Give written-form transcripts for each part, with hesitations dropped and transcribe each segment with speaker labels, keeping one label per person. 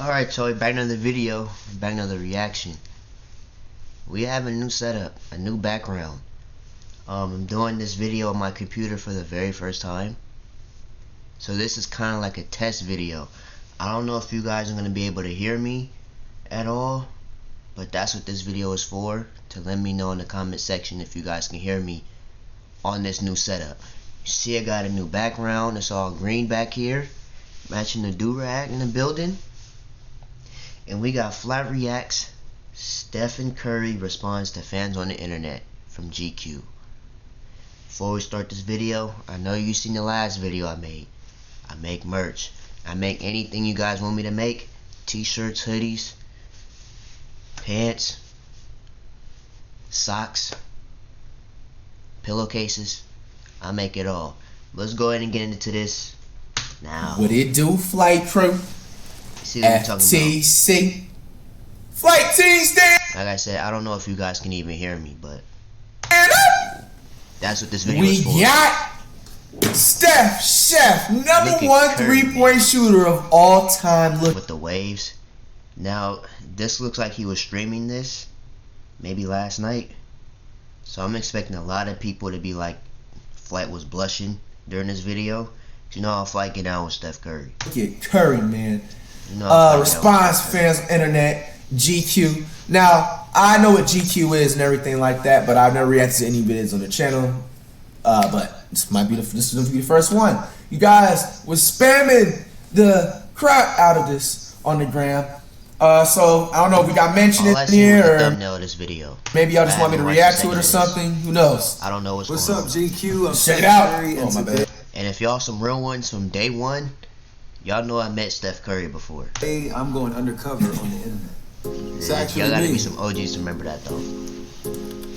Speaker 1: Alright, so back another video, back another reaction. We have a new setup, a new background. I'm doing this video on my computer for the very first time. So this is kind of like a test video. I don't know if you guys are going to be able to hear me at all, but that's what this video is for, to let me know in the comment section if you guys can hear me on this new setup. You see I got a new background, it's all green back here, matching the do-rag in the building. And we got Flightreacts, Steph and Curry responds to fans on the internet from GQ. Before we start this video, I know you've seen the last video I made. I make merch. I make anything you guys want me to make. T-shirts, hoodies, pants, socks, pillowcases. I make it all. Let's go ahead and get into this now.
Speaker 2: What it do, Flight Crew?
Speaker 1: See what I'm talking about.
Speaker 2: FTC. Flight team stand.
Speaker 1: Like I said, I don't know if you guys can even hear me, but that's what this video is for.
Speaker 2: We got Steph, Chef, number one
Speaker 1: Curry,
Speaker 2: 3-point shooter of all time. Look
Speaker 1: with the waves. Now, this looks like he was streaming this maybe last night. So I'm expecting a lot of people to be like, Flight was blushing during this video. You know how Flight get down with Steph Curry.
Speaker 2: at Curry, man.
Speaker 1: You know
Speaker 2: Response fans, internet, GQ. Now, I know what GQ is and everything like that, but I've never reacted to any videos on the channel. But this is gonna be the first one. You guys was spamming the crap out of this on the gram. So I don't know if we got mentioned in here, or
Speaker 1: thumbnail of this video.
Speaker 2: Maybe y'all just want me to react to it or something. Who knows?
Speaker 1: I don't know what's
Speaker 3: up,
Speaker 1: going on.
Speaker 3: GQ? I'm
Speaker 2: check it out. Oh my bad.
Speaker 1: And if y'all some real ones from day one, y'all know I met Steph Curry before.
Speaker 3: Hey, I'm going undercover on the internet. It's actually
Speaker 1: y'all gotta
Speaker 3: me.
Speaker 1: be some OGs to remember that though.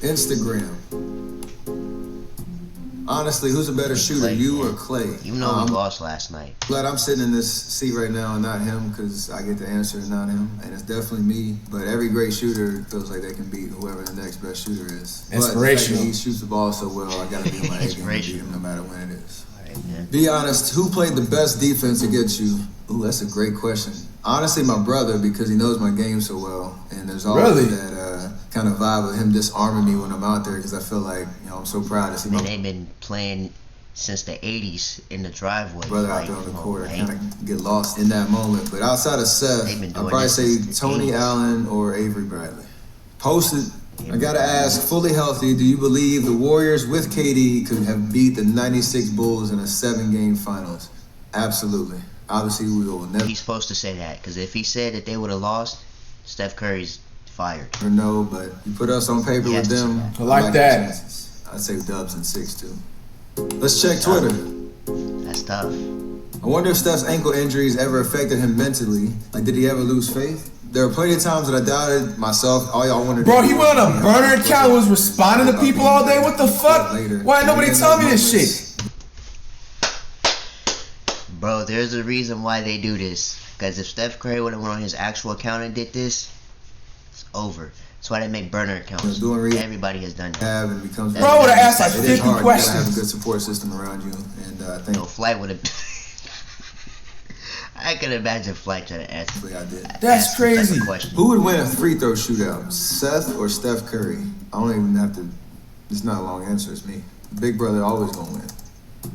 Speaker 3: Instagram. Honestly, who's a better shooter,
Speaker 1: Clay,
Speaker 3: you
Speaker 1: man.
Speaker 3: or Clay?
Speaker 1: Even though we lost last night.
Speaker 3: Glad I'm sitting in this seat right now and not him, because I get the answer and not him. And it's definitely me. But every great shooter feels like they can beat whoever the next best shooter is.
Speaker 2: Inspirational.
Speaker 3: But he shoots the ball so well, I gotta be on my A game to beat him no matter when it is.
Speaker 1: Right,
Speaker 3: be honest, who played the best defense against you? Ooh, that's a great question. Honestly, my brother, because he knows my game so well. And there's always that kind of vibe of him disarming me when I'm out there, because I feel like, you know, I'm so proud to see my
Speaker 1: they've been playing since the 80s in the driveway.
Speaker 3: brother out there on the court. I kind of get lost in that moment. But outside of Seth, I'd probably say Tony Allen or Avery Bradley. Posted, I gotta ask, fully healthy, do you believe the Warriors with KD could have beat the 96 Bulls in a 7-game finals? Absolutely. Obviously, we will never.
Speaker 1: He's supposed to say that, because if he said that they would have lost, Steph Curry's fired.
Speaker 3: Or no, but you put us on paper with them.
Speaker 2: I like that.
Speaker 3: I'd say Dubs in 6 too. Let's check Twitter.
Speaker 1: That's tough.
Speaker 3: I wonder if Steph's ankle injuries ever affected him mentally. Like, did he ever lose faith? There were plenty of times that I doubted myself. All y'all wanted to
Speaker 2: Bro, he went on a burner account and was responding to people all day. What the fuck? Why nobody tell me this shit?
Speaker 1: Bro, there's a reason why they do this. Because if Steph Curry would have went on his actual account and did this, it's over. That's why they make burner accounts. Everybody has done that.
Speaker 2: Bro would have asked like 50 questions.
Speaker 3: You gotta have a good support system around you. And I think
Speaker 1: Flight would have. I can imagine Flight trying to ask.
Speaker 3: I did.
Speaker 2: That's crazy.
Speaker 3: Who would win a free throw shootout? Seth or Steph Curry? I don't even have to. It's not a long answer. It's me. Big brother always gonna win.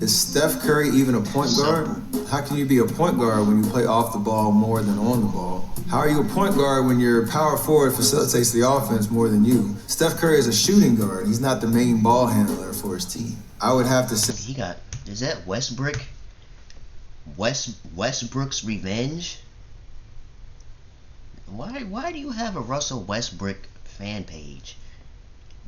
Speaker 3: Is Steph Curry even a point guard? How can you be a point guard when you play off the ball more than on the ball? How are you a point guard when your power forward facilitates the offense more than you? Steph Curry is a shooting guard. He's not the main ball handler for his team. I would have to say
Speaker 1: he got. Is that Westbrook? Westbrook's Revenge? Why do you have a Russell Westbrook fan page?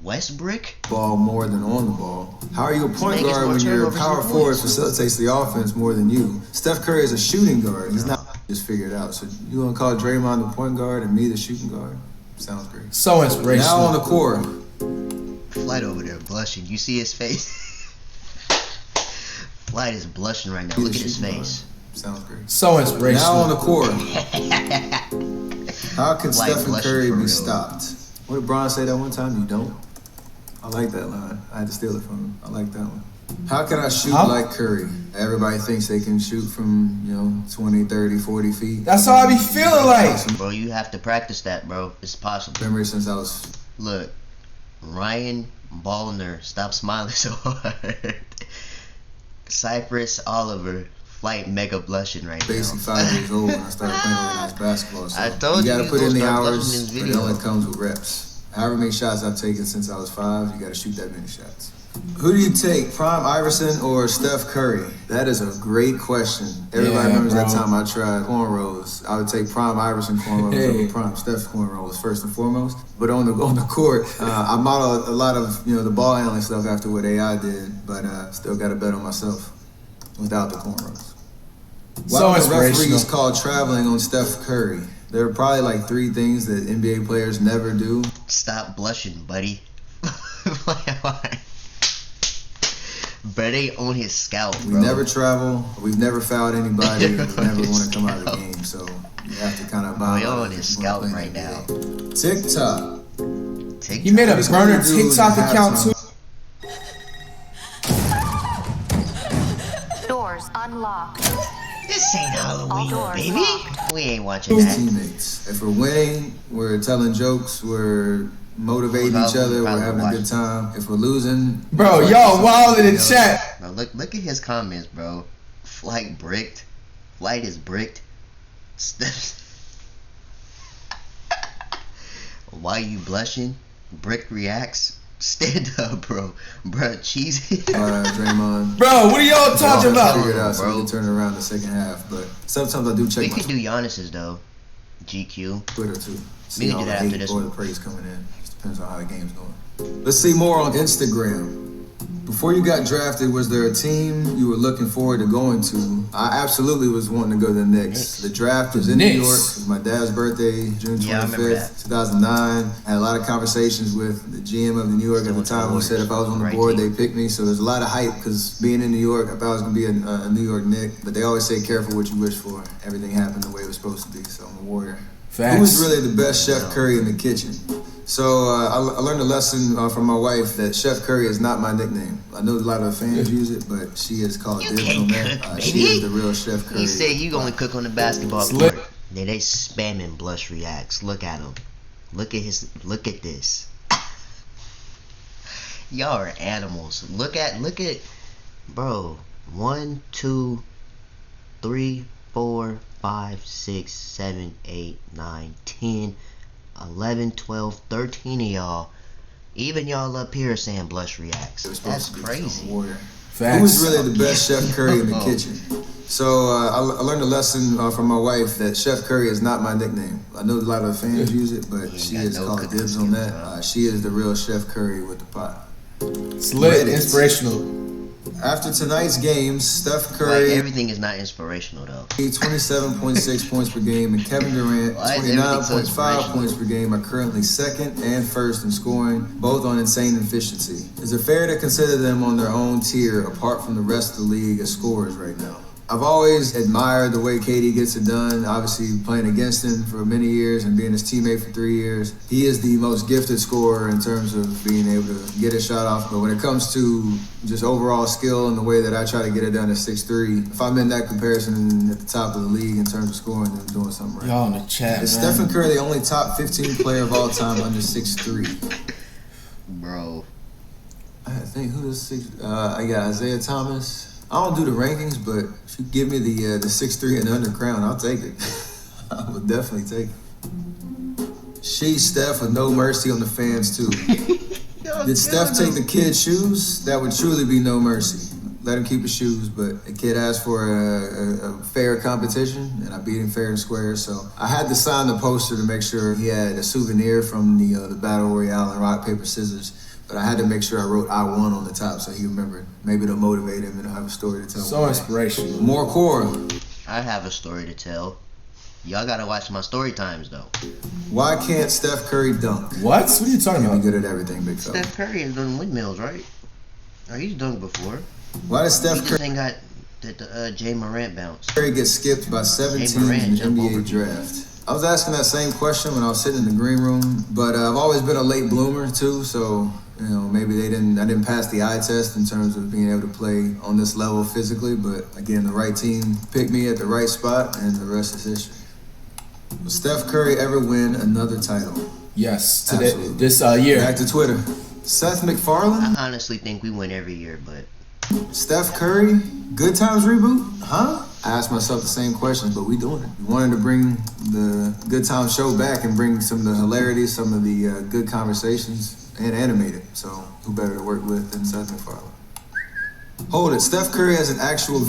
Speaker 1: Westbrook?
Speaker 3: Ball more than on the ball. How are you a point guard when your power forward facilitates the offense more than you? Steph Curry is a shooting guard. He's not just figured out. So you gonna call Draymond the point guard and me the shooting guard? Sounds great.
Speaker 2: So inspirational.
Speaker 3: Now on the court.
Speaker 1: Flight over there blushing. You see his face? Flight is blushing right now. Look at his face.
Speaker 3: Sounds great.
Speaker 2: So inspirational.
Speaker 3: Now on the court. How can Stephen Curry be stopped? What did Bron say that one time? You don't? I like that line. I had to steal it from him. I like that one. How can I shoot like Curry? Everybody thinks they can shoot from, 20, 30, 40 feet.
Speaker 2: That's how I be feeling like.
Speaker 1: Bro, you have to practice that, bro. It's possible.
Speaker 3: Memory since I was...
Speaker 1: Look, Ryan Ballner, stop smiling so hard. Cypress Oliver, Flight mega blushing right
Speaker 3: basically
Speaker 1: now.
Speaker 3: 5 years old when I started playing organized basketball. So
Speaker 1: I told
Speaker 3: you
Speaker 1: you
Speaker 3: gotta put in the
Speaker 1: start
Speaker 3: hours,
Speaker 1: blushing this
Speaker 3: but it
Speaker 1: video.
Speaker 3: only comes with reps. However many shots I've taken since I was 5, you gotta shoot that many shots. Who do you take, Prime Iverson or Steph Curry? That is a great question. Everybody remembers that time I tried cornrows. I would take Prime Iverson cornrows over Prime Steph cornrows first and foremost. But on the court, I model a lot of the ball handling stuff after what AI did, but still got to bet on myself without the cornrows.
Speaker 2: So
Speaker 3: Why do the
Speaker 2: inspirational.
Speaker 3: referees call traveling on Steph Curry? There are probably like 3 things that NBA players never do.
Speaker 1: Stop blushing, buddy. Buddy on his scalp, bro.
Speaker 3: We never travel. We've never fouled anybody. We never want to come out of the game. So you have to kind of buy.
Speaker 1: Bro, on his scalp right now.
Speaker 3: TikTok.
Speaker 2: He made a burner TikTok account too.
Speaker 4: Doors unlocked.
Speaker 1: This ain't
Speaker 4: All
Speaker 1: Halloween,
Speaker 4: doors
Speaker 1: baby.
Speaker 4: locked.
Speaker 1: We ain't watching that.
Speaker 3: Teammates. If we're winning, we're telling jokes. We're motivating each other. We're having a good time. If we're losing,
Speaker 2: Bro, y'all wild in the chat.
Speaker 1: Bro, look at his comments, bro. Flight bricked. Flight is bricked. Why you blushing? Brick reacts. Stand up, bro. Bro, cheesy.
Speaker 3: Draymond.
Speaker 2: Bro, what are y'all talking about?
Speaker 3: Figure it out so
Speaker 1: Bro.
Speaker 3: we can turn it around the second half. But sometimes I do
Speaker 1: We
Speaker 3: check my
Speaker 1: could do Giannis's though. GQ.
Speaker 3: Twitter too.
Speaker 1: We
Speaker 3: See
Speaker 1: can
Speaker 3: all
Speaker 1: do
Speaker 3: the
Speaker 1: that after
Speaker 3: hate
Speaker 1: this
Speaker 3: or
Speaker 1: one.
Speaker 3: the praise coming in. Just depends on how the game's going. Let's see more on Instagram. Before you got drafted, was there a team you were looking forward to going to? I absolutely was wanting to go to the Knicks. The draft was in New
Speaker 2: Knicks.
Speaker 3: York. It was my dad's birthday, June 25th,
Speaker 1: Yeah, I remember that.
Speaker 3: 2009. I had a lot of conversations with the GM of the New York at the time who said if I was on the
Speaker 1: Right
Speaker 3: board,
Speaker 1: team.
Speaker 3: they picked me. So there's a lot of hype because being in New York, I thought I was going to be a New York Knick. But they always say careful what you wish for. Everything happened the way it was supposed to be, so I'm a warrior.
Speaker 2: Facts.
Speaker 3: Who was really the best Chef Curry in the kitchen? So I learned a lesson from my wife that Chef Curry is not my nickname. I know a lot of fans use it, but she is called
Speaker 1: You
Speaker 3: dibs
Speaker 1: can't
Speaker 3: on that.
Speaker 1: cook,
Speaker 3: She
Speaker 1: baby.
Speaker 3: is the real Chef Curry.
Speaker 1: He said you only cook on the basketball
Speaker 2: Slip.
Speaker 1: court. They spamming blush reacts. Look at him. Look at this. Y'all are animals. Look at bro. 1, 2, 3, 4, 5, 6, 7, 8, 9, 10, 11, 12, 13 of y'all. Even y'all up here saying blush reacts.
Speaker 3: It was supposed
Speaker 1: That's
Speaker 3: to be,
Speaker 1: crazy.
Speaker 3: so I'm a warrior.
Speaker 2: Facts.
Speaker 3: Who was really the best Chef Curry in the kitchen? So I learned a lesson from my wife that Chef Curry is not my nickname. I know a lot of fans use it, but
Speaker 1: ain't
Speaker 3: she
Speaker 1: got
Speaker 3: is
Speaker 1: no
Speaker 3: called
Speaker 1: cooking
Speaker 3: dibs on
Speaker 1: skills,
Speaker 3: that. She is the real Chef Curry with the pot.
Speaker 2: It's lit, inspirational.
Speaker 3: After tonight's games, Steph
Speaker 1: Like,
Speaker 3: Curry
Speaker 1: everything is not inspirational though.
Speaker 3: 27.6 points per game, and Kevin Durant
Speaker 1: Why is everything so
Speaker 3: 29.5
Speaker 1: inspirational?
Speaker 3: points per game are currently second and first in scoring, both on insane efficiency. Is it fair to consider them on their own tier apart from the rest of the league as scorers right now? I've always admired the way KD gets it done, obviously playing against him for many years and being his teammate for 3 years. He is the most gifted scorer in terms of being able to get a shot off, but when it comes to just overall skill and the way that I try to get it done at 6'3", if I'm in that comparison at the top of the league in terms of scoring, then I'm doing something right.
Speaker 2: Y'all in the chat,
Speaker 3: Is
Speaker 2: man.
Speaker 3: Stephen Curry the only top 15 player of all time under 6'3"?
Speaker 1: Bro.
Speaker 3: I think who is 6? I got Isaiah Thomas. I don't do the rankings, but if you give me the 6'3" and under crown, I'll take it. I would definitely take it. Steph with no mercy on the fans too. Did Steph take the kid's shoes? That would truly be no mercy. Let him keep his shoes, but the kid asked for a fair competition, and I beat him fair and square. So I had to sign the poster to make sure he had a souvenir from the Battle Royale and Rock, Paper, Scissors. But I had to make sure I wrote I won on the top so he remembered. Maybe it'll motivate him and he'll have a story to tell.
Speaker 2: So inspirational.
Speaker 3: More core.
Speaker 1: I have a story to tell. Y'all gotta watch my story times though.
Speaker 3: Why can't Steph Curry dunk?
Speaker 2: What? What are you talking
Speaker 3: He'll be
Speaker 2: about?
Speaker 3: good at everything, big fella.
Speaker 1: Steph Curry has done windmills, right? Or he's dunked before.
Speaker 3: Why does
Speaker 1: He
Speaker 3: Steph
Speaker 1: just
Speaker 3: Curry
Speaker 1: ain't got the Jay Morant bounce.
Speaker 3: get skipped by 7 teams
Speaker 1: Morant
Speaker 3: in the
Speaker 1: jump over
Speaker 3: NBA draft? I was asking that same question when I was sitting in the green room, but I've always been a late bloomer too, so You know, maybe I didn't pass the eye test in terms of being able to play on this level physically, but again, the right team picked me at the right spot, and the rest is history. Will Steph Curry ever win another title?
Speaker 2: Yes,
Speaker 3: Absolutely.
Speaker 2: this year.
Speaker 3: Back to Twitter. Seth MacFarlane?
Speaker 1: I honestly think we win every year, but
Speaker 3: Steph Curry? Good Times reboot? Huh? I asked myself the same questions, but we doing it. We wanted to bring the Good Times show back and bring some of the hilarity, some of the good conversations, and animate it. So who better to work with than Seth MacFarlane? Hold it. Steph Curry has an actual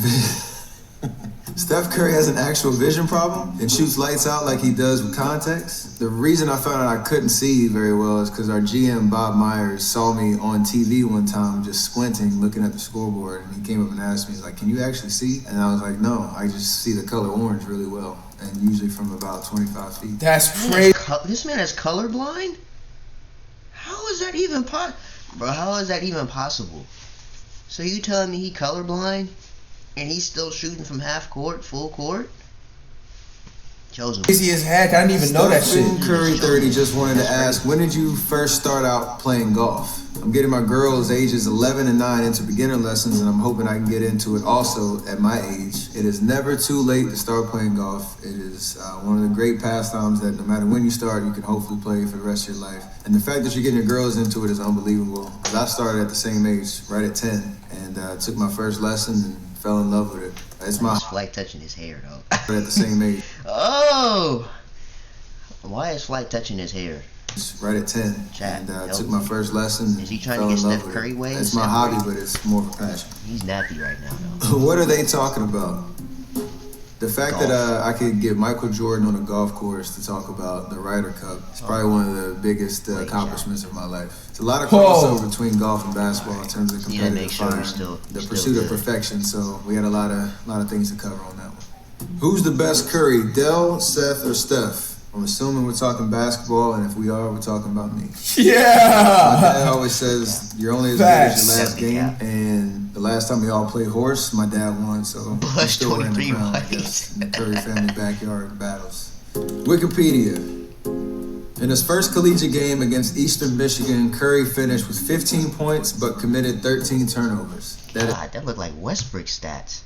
Speaker 3: Steph Curry has an actual vision problem and shoots lights out like he does with context. The reason I found out I couldn't see very well is because our GM, Bob Myers, saw me on TV one time just squinting, looking at the scoreboard, and he came up and asked me, he's like, "Can you actually see?" And I was like, "No, I just see the color orange really well, and usually from about 25 feet.
Speaker 2: That's crazy.
Speaker 1: This man is colorblind? How is that even Bro, how is that even possible? So you telling me he colorblind? And he's still shooting from half court, full court? Chosen.
Speaker 2: Crazy as heck. I didn't even know that shit.
Speaker 3: Curry 30 just wanted to ask, when did you first start out playing golf? I'm getting my girls ages 11 and 9 into beginner lessons, and I'm hoping I can get into it also at my age. It is never too late to start playing golf. It is one of the great pastimes that no matter when you start, you can hopefully play for the rest of your life. And the fact that you're getting your girls into it is unbelievable. Because I started at the same age, right at 10, and took my first lesson and fell in love with it. It's my
Speaker 1: Flight touching his hair, though.
Speaker 3: at the same age.
Speaker 1: Oh! Why is Flight touching his hair?
Speaker 3: Right at 10,
Speaker 1: Chat,
Speaker 3: and took my first lesson.
Speaker 1: Is he trying
Speaker 3: fell
Speaker 1: to get
Speaker 3: in love
Speaker 1: Steph
Speaker 3: with
Speaker 1: Curry
Speaker 3: it.
Speaker 1: waves?
Speaker 3: It's my hobby, but it's more of a passion.
Speaker 1: He's nappy right now, though.
Speaker 3: What are they talking about? The fact
Speaker 1: Golf.
Speaker 3: that I could get Michael Jordan on a golf course to talk about the Ryder Cup is probably one of the biggest accomplishments of my life. It's a lot of crossover between golf and basketball in terms of competitive fire, the pursuit of perfection. So we had a lot of things to cover on that one. Who's the best Curry, Dell, Seth, or Steph? I'm assuming we're talking basketball, and if we are, we're talking about me.
Speaker 2: Yeah.
Speaker 3: My dad always says you're only as good as your last game, and the last time we all played horse, my dad won, so I'm still wearing the crown, I guess, in the Curry family backyard battles. Wikipedia. In his first collegiate game against Eastern Michigan, Curry finished with 15 points but committed 13 turnovers.
Speaker 1: That looked like Westbrook stats.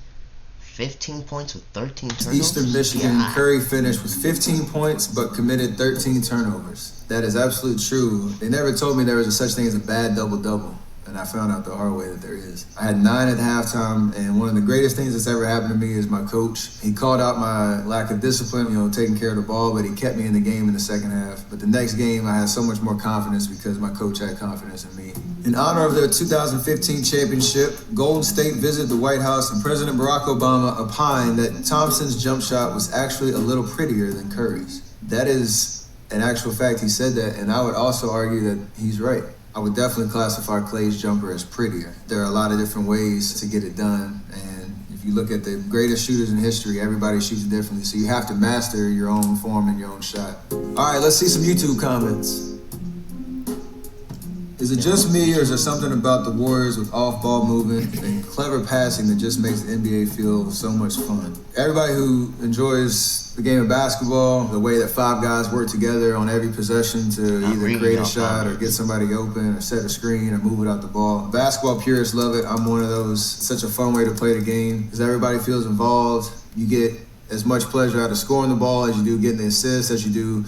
Speaker 1: 15 points with 13 turnovers?
Speaker 3: Eastern Michigan, Curry finished with 15 points but committed 13 turnovers. That is absolutely true. They never told me there was such thing as a bad double-double, and I found out the hard way that there is. I had 9 at halftime, and one of the greatest things that's ever happened to me is my coach. He called out my lack of discipline, taking care of the ball, but he kept me in the game in the second half. But the next game, I had so much more confidence because my coach had confidence in me. In honor of their 2015 championship, Golden State visited the White House, and President Barack Obama opined that Thompson's jump shot was actually a little prettier than Curry's. That is an actual fact. He said that, and I would also argue that he's right. I would definitely classify Clay's jumper as prettier. There are a lot of different ways to get it done, and if you look at the greatest shooters in history, everybody shoots differently, so you have to master your own form and your own shot. All right, let's see some YouTube comments. Is it just me, or is there something about the Warriors with off-ball movement and clever passing that just makes the NBA feel so much fun? Everybody who enjoys the game of basketball, the way that 5 guys work together on every possession to either create a shot or get somebody open or set a screen or move it out the ball. Basketball purists love it. I'm one of those. It's such a fun way to play the game because everybody feels involved. You get as much pleasure out of scoring the ball as you do getting the assist, as you do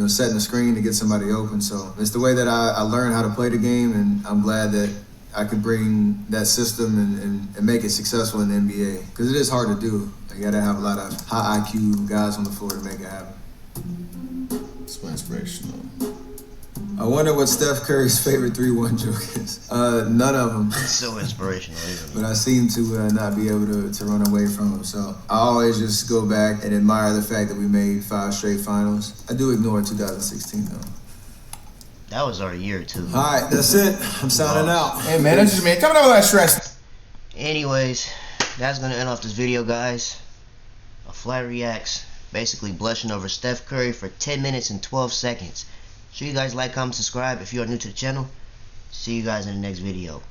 Speaker 3: setting the screen to get somebody open. So it's the way that I learned how to play the game, and I'm glad that I could bring that system and make it successful in the NBA. Because it is hard to do. You gotta have a lot of high IQ guys on the floor to make it happen.
Speaker 2: It's inspirational.
Speaker 3: I wonder what Steph Curry's favorite 3-1 joke is. None of them.
Speaker 1: It's so inspirational, isn't it?
Speaker 3: But I seem to not be able to run away from him. So I always just go back and admire the fact that we made 5 straight finals. I do ignore 2016 though.
Speaker 1: That was our year too.
Speaker 3: All right, that's it. I'm signing out.
Speaker 2: Hey man, that's just coming out with that stress.
Speaker 1: Anyways, that's gonna end off this video, guys. A Flightreacts, basically blushing over Steph Curry for 10 minutes and 12 seconds. Sure you guys like, comment, subscribe if you are new to the channel. See you guys in the next video.